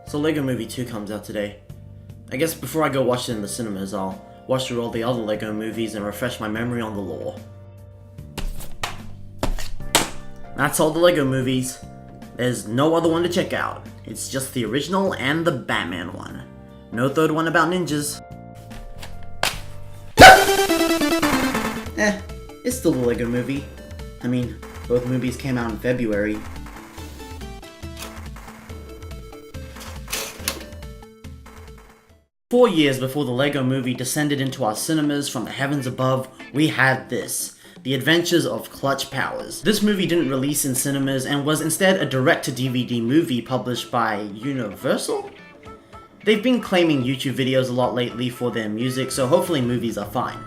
So Lego Movie 2 comes out today. I guess before I go watch it in the cinemas, I'll watch through all the other Lego movies and refresh my memory on the lore. That's all the Lego movies. There's no other one to check out. It's just the original and the Batman one. No third one about ninjas. It's still the Lego movie. I mean, both movies came out in February. Four years before the Lego movie descended into our cinemas from the heavens above, we had this. The Adventures of Clutch Powers. This movie didn't release in cinemas and was instead a direct-to-DVD movie published by Universal? They've been claiming YouTube videos a lot lately for their music, so hopefully movies are fine.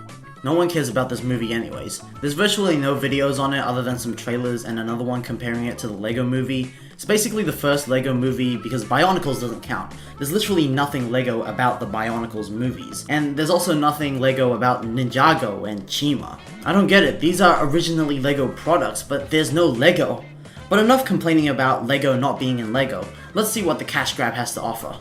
No one cares about this movie anyways. There's virtually no videos on it other than some trailers and another one comparing it to the Lego movie. It's basically the first Lego movie because Bionicles doesn't count. There's literally nothing Lego about the Bionicles movies. And there's also nothing Lego about Ninjago and Chima. I don't get it, these are originally Lego products, but there's no Lego. But enough complaining about Lego not being in Lego. Let's see what the cash grab has to offer.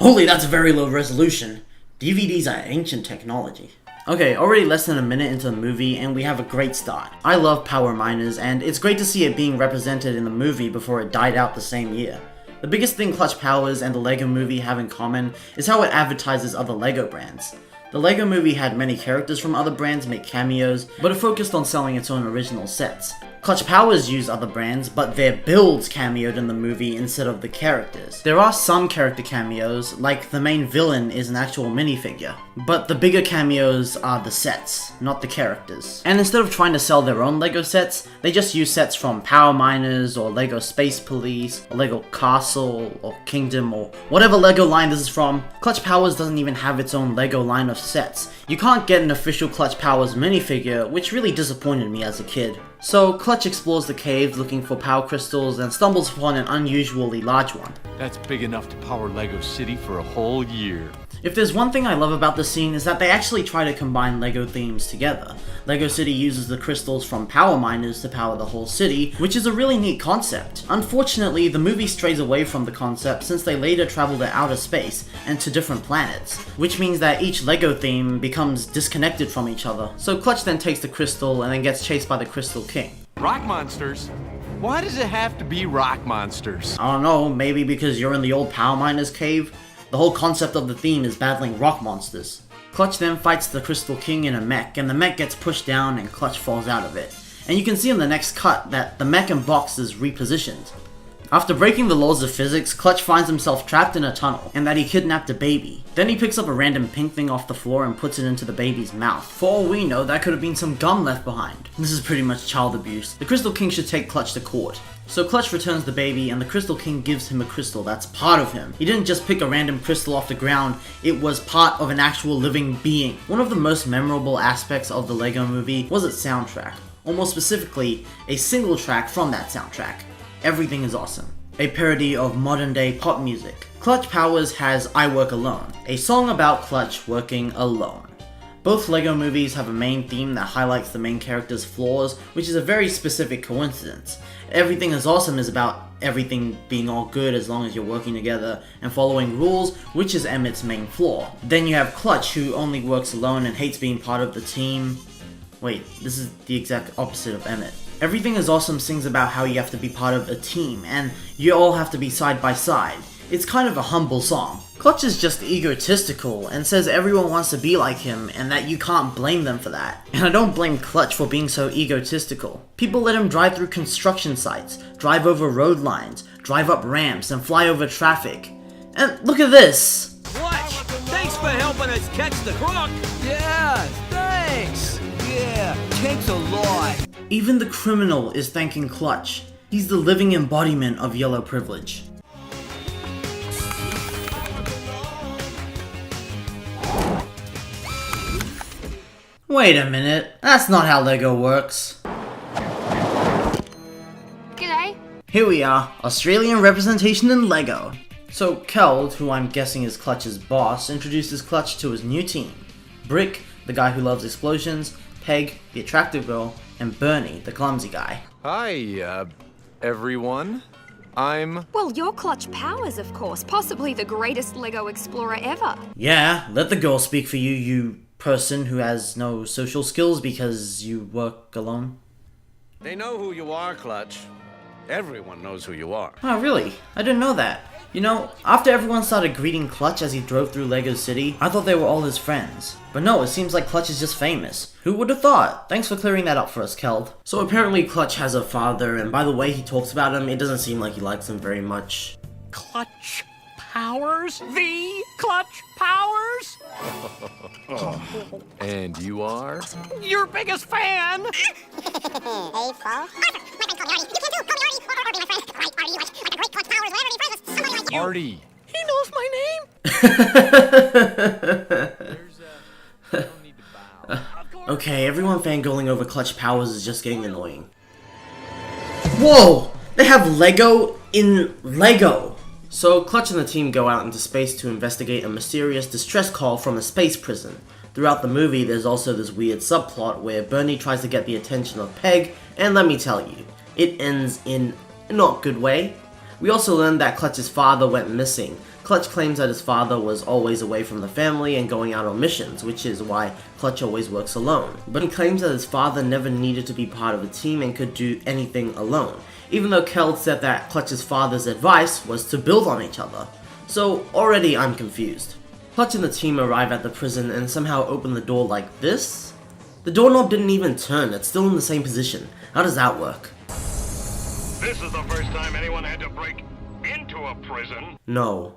Holy, that's very low resolution. DVDs are ancient technology. Okay, already less than a minute into the movie and we have a great start. I love power miners and it's great to see it being represented in the movie before it died out the same year. The biggest thing Clutch Powers and the Lego movie have in common is how it advertises other Lego brands. The Lego movie had many characters from other brands make cameos, but it focused on selling its own original sets. Clutch Powers used other brands, but their builds cameoed in the movie instead of the characters. There are some character cameos, like the main villain is an actual minifigure, but the bigger cameos are the sets, not the characters. And instead of trying to sell their own Lego sets, they just use sets from Power Miners, or Lego Space Police, or Lego Castle, or Kingdom, or whatever Lego line this is from. Clutch Powers doesn't even have its own Lego line of sets. You can't get an official Clutch Powers minifigure, which really disappointed me as a kid. So Clutch explores the caves looking for power crystals and stumbles upon an unusually large one. That's big enough to power Lego City for a whole year. If there's one thing I love about this scene is that they actually try to combine Lego themes together. Lego City uses the crystals from power miners to power the whole city, which is a really neat concept. Unfortunately, the movie strays away from the concept since they later travel to outer space and to different planets, which means that each Lego theme becomes disconnected from each other. So Clutch then takes the crystal and then gets chased by the Crystal King. Rock monsters? Why does it have to be rock monsters? I don't know, maybe because you're in the old power miners cave? The whole concept of the theme is battling rock monsters. Clutch then fights the Crystal King in a mech, and the mech gets pushed down and Clutch falls out of it. And you can see in the next cut that the mech and box is repositioned. After breaking the laws of physics, Clutch finds himself trapped in a tunnel, and that he kidnapped a baby. Then he picks up a random pink thing off the floor and puts it into the baby's mouth. For all we know, that could have been some gum left behind. This is pretty much child abuse. The Crystal King should take Clutch to court. So Clutch returns the baby, and the Crystal King gives him a crystal that's part of him. He didn't just pick a random crystal off the ground, it was part of an actual living being. One of the most memorable aspects of the Lego movie was its soundtrack. Almost specifically, a single track from that soundtrack. Everything is Awesome. A parody of modern day pop music. Clutch Powers has I Work Alone, a song about Clutch working alone. Both Lego movies have a main theme that highlights the main character's flaws, which is a very specific coincidence. Everything is Awesome is about everything being all good as long as you're working together and following rules, which is Emmett's main flaw. Then you have Clutch, who only works alone and hates being part of the team. Wait, this is the exact opposite of Emmett. Everything is Awesome sings about how you have to be part of a team, and you all have to be side by side. It's kind of a humble song. Clutch is just egotistical and says everyone wants to be like him and that you can't blame them for that. And I don't blame Clutch for being so egotistical. People let him drive through construction sites, drive over road lines, drive up ramps, and fly over traffic. And look at this! Clutch, thanks for helping us catch the crook! Yeah, thanks! Yeah, thanks a lot! Even the criminal is thanking Clutch. He's the living embodiment of yellow privilege. Wait a minute, that's not how Lego works. G'day. Here we are, Australian representation in Lego. So Keld, who I'm guessing is Clutch's boss, introduces Clutch to his new team. Brick, the guy who loves explosions, Peg, the attractive girl, and Bernie, the clumsy guy. Hi, everyone. Well, you're Clutch Powers, of course. Possibly the greatest Lego explorer ever. Yeah, let the girl speak for you, you person who has no social skills because you work alone. They know who you are, Clutch. Everyone knows who you are. Oh, really? I didn't know that. You know, after everyone started greeting Clutch as he drove through Lego City, I thought they were all his friends. But no, it seems like Clutch is just famous. Who would have thought? Thanks for clearing that up for us, Keld. So apparently Clutch has a father, and by the way he talks about him, it doesn't seem like he likes him very much. Clutch Powers? The Clutch Powers? And you are? Your biggest fan! Hey, Flo. Artie. He knows my name! Okay, everyone fangirling over Clutch Powers is just getting annoying. Whoa! They have Lego in Lego! So, Clutch and the team go out into space to investigate a mysterious distress call from a space prison. Throughout the movie, there's also this weird subplot where Bernie tries to get the attention of Peg, and let me tell you, it ends in a not good way. We also learned that Clutch's father went missing. Clutch claims that his father was always away from the family and going out on missions, which is why Clutch always works alone. But he claims that his father never needed to be part of a team and could do anything alone, even though Keld said that Clutch's father's advice was to build on each other. So already I'm confused. Clutch and the team arrive at the prison and somehow open the door like this? The doorknob didn't even turn, it's still in the same position. How does that work? This is the first time anyone had to break into a prison. No,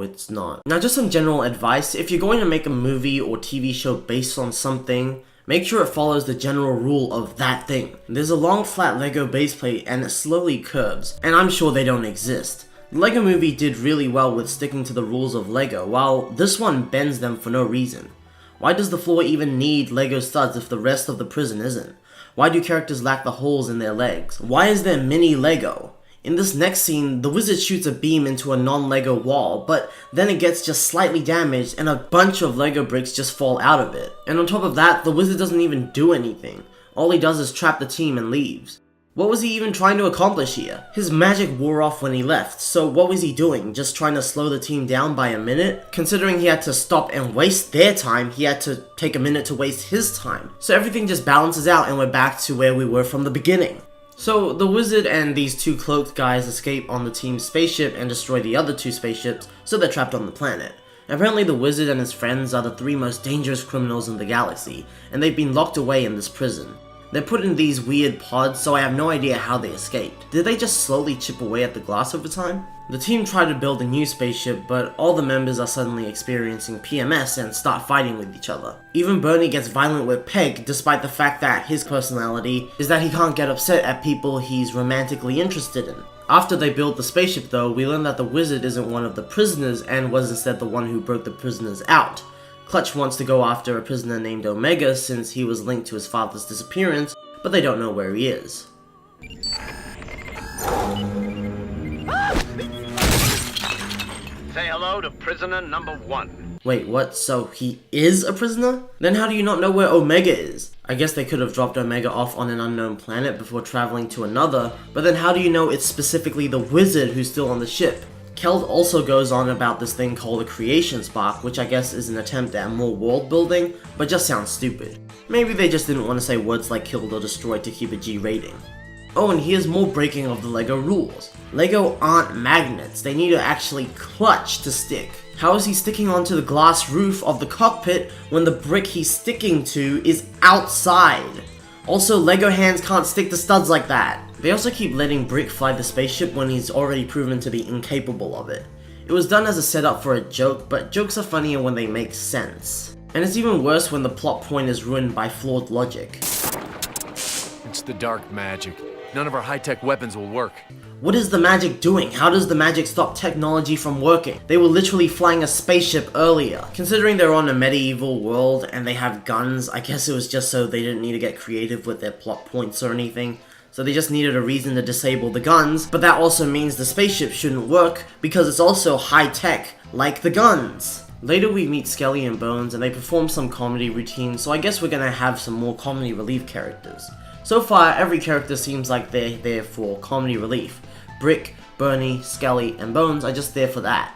it's not. Now just some general advice, if you're going to make a movie or TV show based on something, make sure it follows the general rule of that thing. There's a long flat Lego base plate and it slowly curves, and I'm sure they don't exist. The Lego movie did really well with sticking to the rules of Lego, while this one bends them for no reason. Why does the floor even need Lego studs if the rest of the prison isn't? Why do characters lack the holes in their legs? Why is there mini Lego? In this next scene, the wizard shoots a beam into a non-Lego wall, but then it gets just slightly damaged and a bunch of Lego bricks just fall out of it. And on top of that, the wizard doesn't even do anything. All he does is trap the team and leaves. What was he even trying to accomplish here? His magic wore off when he left, so what was he doing? Just trying to slow the team down by a minute? Considering he had to stop and waste their time, he had to take a minute to waste his time. So everything just balances out and we're back to where we were from the beginning. So the wizard and these two cloaked guys escape on the team's spaceship and destroy the other two spaceships, so they're trapped on the planet. Apparently the wizard and his friends are the three most dangerous criminals in the galaxy, and they've been locked away in this prison. They're put in these weird pods, so I have no idea how they escaped. Did they just slowly chip away at the glass over time? The team tried to build a new spaceship, but all the members are suddenly experiencing PMS and start fighting with each other. Even Bernie gets violent with Peg, despite the fact that his personality is that he can't get upset at people he's romantically interested in. After they build the spaceship though, we learn that the wizard isn't one of the prisoners and was instead the one who broke the prisoners out. Clutch wants to go after a prisoner named Omega since he was linked to his father's disappearance, but they don't know where he is. Say hello to prisoner number 1. Wait, what? So he is a prisoner? Then how do you not know where Omega is? I guess they could have dropped Omega off on an unknown planet before traveling to another, but then how do you know it's specifically the wizard who's still on the ship? Keld also goes on about this thing called a creation spark, which I guess is an attempt at more world building, but just sounds stupid. Maybe they just didn't want to say words like killed or destroyed to keep a G rating. Oh, and here's more breaking of the Lego rules. Lego aren't magnets, they need to actually clutch to stick. How is he sticking onto the glass roof of the cockpit when the brick he's sticking to is outside? Also, Lego hands can't stick to studs like that. They also keep letting Brick fly the spaceship when he's already proven to be incapable of it. It was done as a setup for a joke, but jokes are funnier when they make sense. And it's even worse when the plot point is ruined by flawed logic. It's the dark magic. None of our high-tech weapons will work. What is the magic doing? How does the magic stop technology from working? They were literally flying a spaceship earlier. Considering they're on a medieval world and they have guns, I guess it was just so they didn't need to get creative with their plot points or anything. So they just needed a reason to disable the guns, but that also means the spaceship shouldn't work because it's also high-tech, like the guns. Later we meet Skelly and Bones and they perform some comedy routines, so I guess we're gonna have some more comedy relief characters. So far, every character seems like they're there for comedy relief. Brick, Bernie, Skelly, and Bones are just there for that.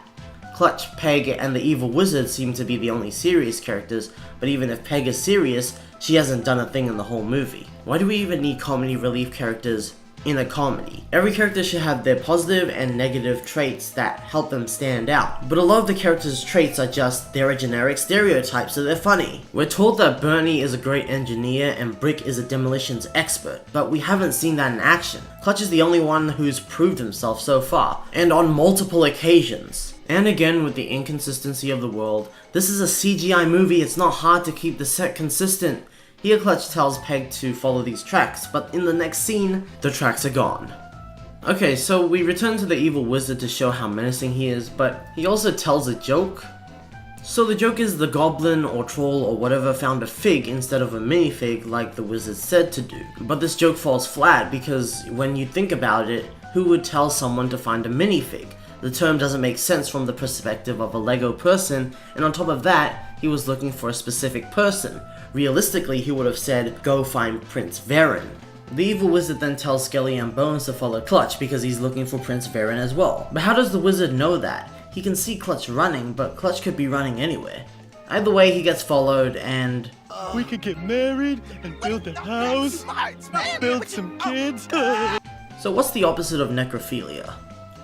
Clutch, Peg, and the Evil Wizard seem to be the only serious characters, but even if Peg is serious, she hasn't done a thing in the whole movie. Why do we even need comedy relief characters in a comedy? Every character should have their positive and negative traits that help them stand out, but a lot of the characters' traits are just they're a generic stereotype, so they're funny. We're told that Bernie is a great engineer and Brick is a demolitions expert, but we haven't seen that in action. Clutch is the only one who's proved himself so far, and on multiple occasions. And again, with the inconsistency of the world, this is a CGI movie, it's not hard to keep the set consistent. Here Clutch tells Peg to follow these tracks, but in the next scene, the tracks are gone. Okay, so we return to the Evil Wizard to show how menacing he is, but he also tells a joke. So the joke is the goblin or troll or whatever found a fig instead of a minifig like the wizard said to do. But this joke falls flat because when you think about it, who would tell someone to find a minifig? The term doesn't make sense from the perspective of a Lego person, and on top of that, he was looking for a specific person. Realistically, he would have said, go find Prince Varen. The Evil Wizard then tells Skelly and Bones to follow Clutch because he's looking for Prince Varen as well. But how does the wizard know that? He can see Clutch running, but Clutch could be running anywhere. Either way, he gets followed and... we could get married and build a house, build some kids. So what's the opposite of necrophilia?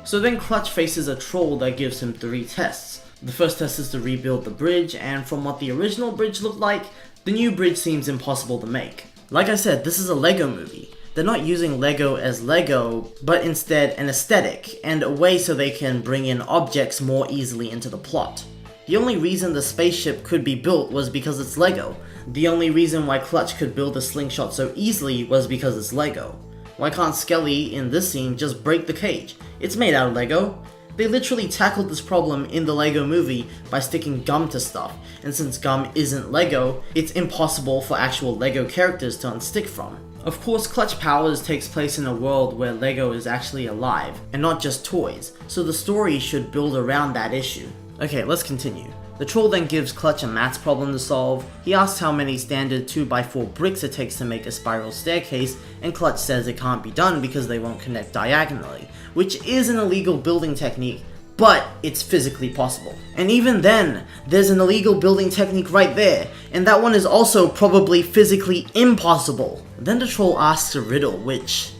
So then Clutch faces a troll that gives him 3 tests. The first test is to rebuild the bridge, and from what the original bridge looked like, the new bridge seems impossible to make. Like I said, this is a Lego movie. They're not using Lego as Lego, but instead an aesthetic, and a way so they can bring in objects more easily into the plot. The only reason the spaceship could be built was because it's Lego. The only reason why Clutch could build a slingshot so easily was because it's Lego. Why can't Skelly, in this scene, just break the cage? It's made out of Lego. They literally tackled this problem in the Lego movie by sticking gum to stuff, and since gum isn't Lego, it's impossible for actual Lego characters to unstick from. Of course, Clutch Powers takes place in a world where Lego is actually alive, and not just toys, so the story should build around that issue. Okay, let's continue. The troll then gives Clutch a maths problem to solve. He asks how many standard 2x4 bricks it takes to make a spiral staircase, and Clutch says it can't be done because they won't connect diagonally, which is an illegal building technique, but it's physically possible. And even then, there's an illegal building technique right there, and that one is also probably physically impossible. Then the troll asks a riddle, which,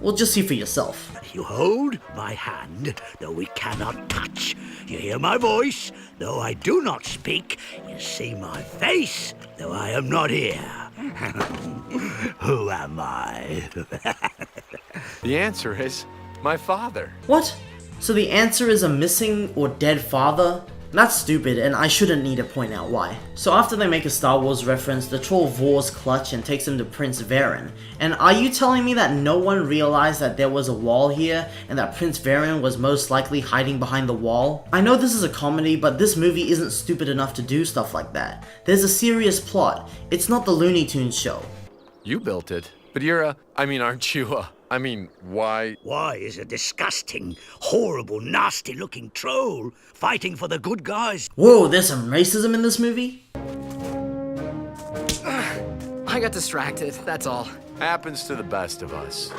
well, just see for yourself. You hold my hand, though we cannot touch. You hear my voice, though I do not speak. You see my face, though I am not here. Who am I? The answer is my father. What? So the answer is a missing or dead father? That's stupid, and I shouldn't need to point out why. So after they make a Star Wars reference, the troll vores Clutch and takes him to Prince Varen. And are you telling me that no one realized that there was a wall here, and that Prince Varen was most likely hiding behind the wall? I know this is a comedy, but this movie isn't stupid enough to do stuff like that. There's a serious plot. It's not the Looney Tunes show. You built it, but aren't you why? Why is a disgusting, horrible, nasty-looking troll fighting for the good guys? Whoa, there's some racism in this movie? I got distracted, that's all. Happens to the best of us.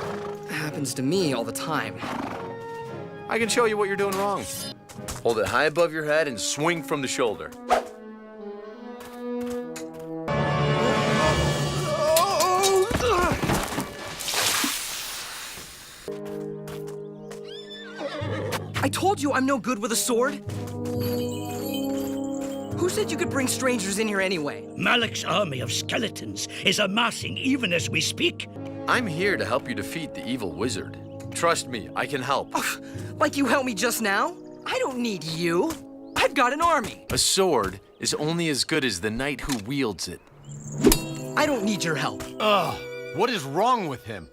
Happens to me all the time. I can show you what you're doing wrong. Hold it high above your head and swing from the shoulder. I told you I'm no good with a sword. Who said you could bring strangers in here anyway? Malik's army of skeletons is amassing even as we speak. I'm here to help you defeat the evil wizard. Trust me, I can help. Like you helped me just now? I don't need you. I've got an army. A sword is only as good as the knight who wields it. I don't need your help. Ugh, what is wrong with him?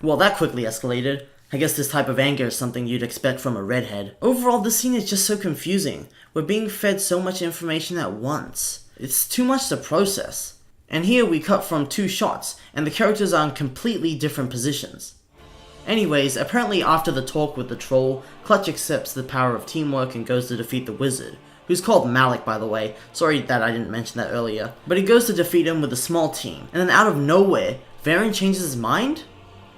Well, that quickly escalated. I guess this type of anger is something you'd expect from a redhead. Overall, this scene is just so confusing. We're being fed so much information at once. It's too much to process. And here we cut from 2 shots, and the characters are in completely different positions. Anyways, apparently after the talk with the troll, Clutch accepts the power of teamwork and goes to defeat the wizard. who's called Malik by the way, sorry that I didn't mention that earlier, but he goes to defeat him with a small team, and then out of nowhere, Varen changes his mind?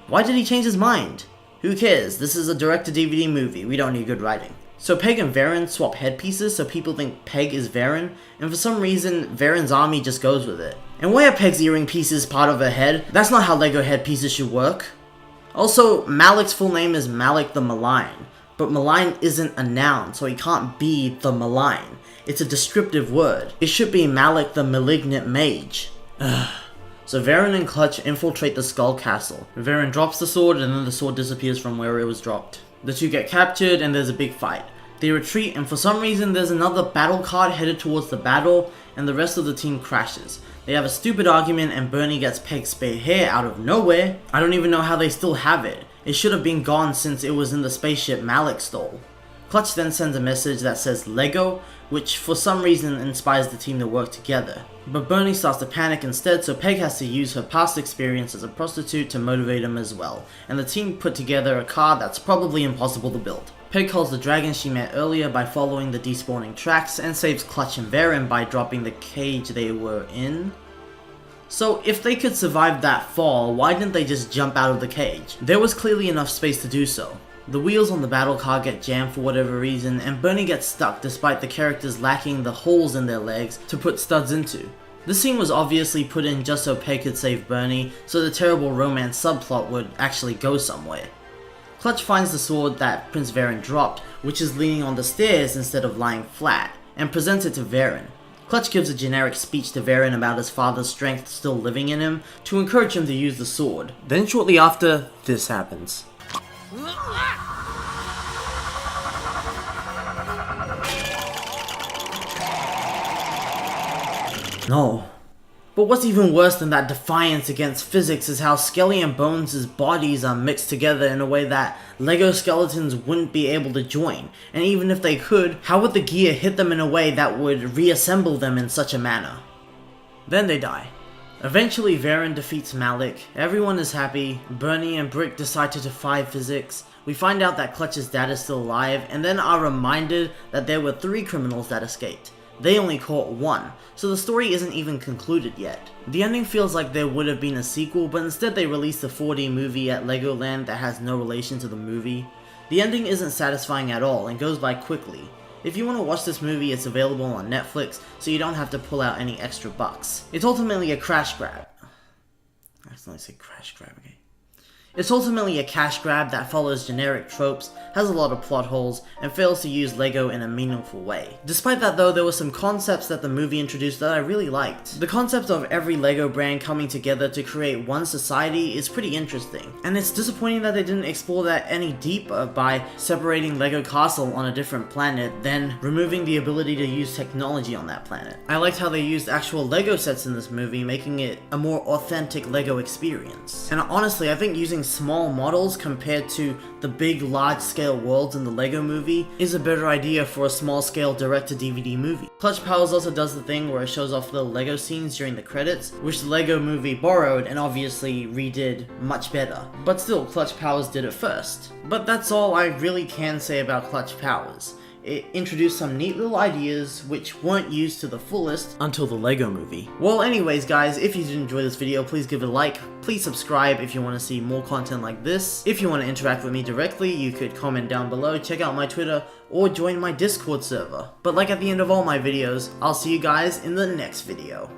Why did he change his mind? Who cares, this is a direct-to-DVD movie, we don't need good writing. So Peg and Varen swap headpieces so people think Peg is Varen, and for some reason, Varen's army just goes with it. And why are Peg's earring pieces part of her head? That's not how LEGO headpieces should work. Also, Malik's full name is Malik the Malign, but malign isn't a noun, so he can't be the malign. It's a descriptive word. It should be Malik the Malignant Mage. So Varen and Clutch infiltrate the Skull Castle. Varen drops the sword and then the sword disappears from where it was dropped. The two get captured and there's a big fight. They retreat and for some reason there's another battle cart headed towards the battle and the rest of the team crashes. They have a stupid argument and Bernie gets Peg's spare hair out of nowhere. I don't even know how they still have it. It should have been gone since it was in the spaceship Malik stole. Clutch then sends a message that says LEGO, which for some reason inspires the team to work together. But Bernie starts to panic instead, so Peg has to use her past experience as a prostitute to motivate him as well, and the team put together a car that's probably impossible to build. Peg calls the dragon she met earlier by following the despawning tracks and saves Clutch and Varen by dropping the cage they were in. So if they could survive that fall, why didn't they just jump out of the cage? There was clearly enough space to do so. The wheels on the battle car get jammed for whatever reason, and Bernie gets stuck despite the characters lacking the holes in their legs to put studs into. This scene was obviously put in just so Peg could save Bernie, so the terrible romance subplot would actually go somewhere. Clutch finds the sword that Prince Varen dropped, which is leaning on the stairs instead of lying flat, and presents it to Varen. Clutch gives a generic speech to Varen about his father's strength still living in him, to encourage him to use the sword. Then shortly after, this happens. No. But what's even worse than that defiance against physics is how Skelly and Bones' bodies are mixed together in a way that LEGO skeletons wouldn't be able to join. And even if they could, how would the gear hit them in a way that would reassemble them in such a manner? Then they die. Eventually Varen defeats Malik, everyone is happy, Bernie and Brick decide to defy physics, we find out that Clutch's dad is still alive, and then are reminded that there were 3 criminals that escaped. They only caught 1, so the story isn't even concluded yet. The ending feels like there would have been a sequel, but instead they released a 4D movie at Legoland that has no relation to the movie. The ending isn't satisfying at all and goes by quickly. If you want to watch this movie, it's available on Netflix, so you don't have to pull out any extra bucks. It's ultimately a crash grab. I accidentally said crash grab, okay. It's ultimately a cash grab that follows generic tropes, has a lot of plot holes, and fails to use LEGO in a meaningful way. Despite that though, there were some concepts that the movie introduced that I really liked. The concept of every LEGO brand coming together to create one society is pretty interesting, and it's disappointing that they didn't explore that any deeper by separating LEGO Castle on a different planet, then removing the ability to use technology on that planet. I liked how they used actual LEGO sets in this movie, making it a more authentic LEGO experience. And honestly, I think using small models compared to the big large-scale worlds in the LEGO movie is a better idea for a small-scale direct-to-DVD movie. Clutch Powers also does the thing where it shows off little LEGO scenes during the credits, which the LEGO movie borrowed and obviously redid much better. But still, Clutch Powers did it first. But that's all I really can say about Clutch Powers. It introduced some neat little ideas which weren't used to the fullest until the LEGO movie. Well anyways guys, if you did enjoy this video, please give it a like, please subscribe if you want to see more content like this. If you want to interact with me directly, you could comment down below, check out my Twitter, or join my Discord server. But like at the end of all my videos, I'll see you guys in the next video.